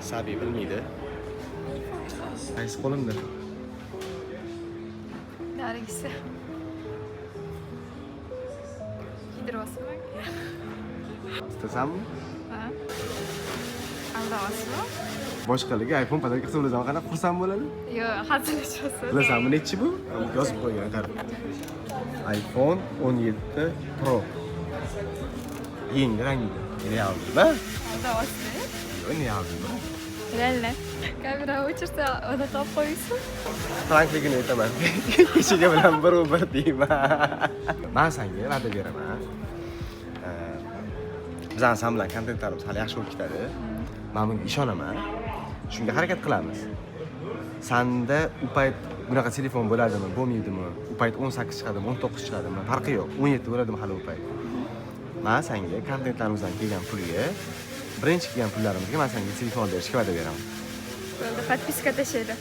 Sabiy bilmaydi. Qaysi qo'limda? Narigisi. Kiydiryapsizmi? İstasanmi? Ha. Aldayapsizmi? Boshqalarga iPhone podarka qilsa bilasan qanaqa xursand bo'ladi? Yo'q, hazillashasiz. Bilasanmi nechi bu? Yozib qo'ygan qarab. iPhone 17 Pro. Yangi rangida. Realmi? Aldayapsizmi? Yo'q, realmi. Reально. Kamera o'chirsa, uni topib qo'yasiz. Frankligini aytaman. Kishiga bilan bir deyman. Men senga va'da beraman. Bizning sen bilan kontentlarimiz hali yaxshi bo'lib ketadi. Men bunga ishonaman. Shunga harakat qilamiz. Sanda u payt bunaqa telefon bo'ladimi, bo'lmaydimi? U payt 18 chiqadimi, 19 chiqadimi? Farqi yo'q. 17 bo'ladimi hali u payt. Men senga kontentlarimizdan kelgan pulga, birinchi kelgan pullarimizga men senga telefon berishga va'da beraman. Bo'ldi, подписка tashlaydi.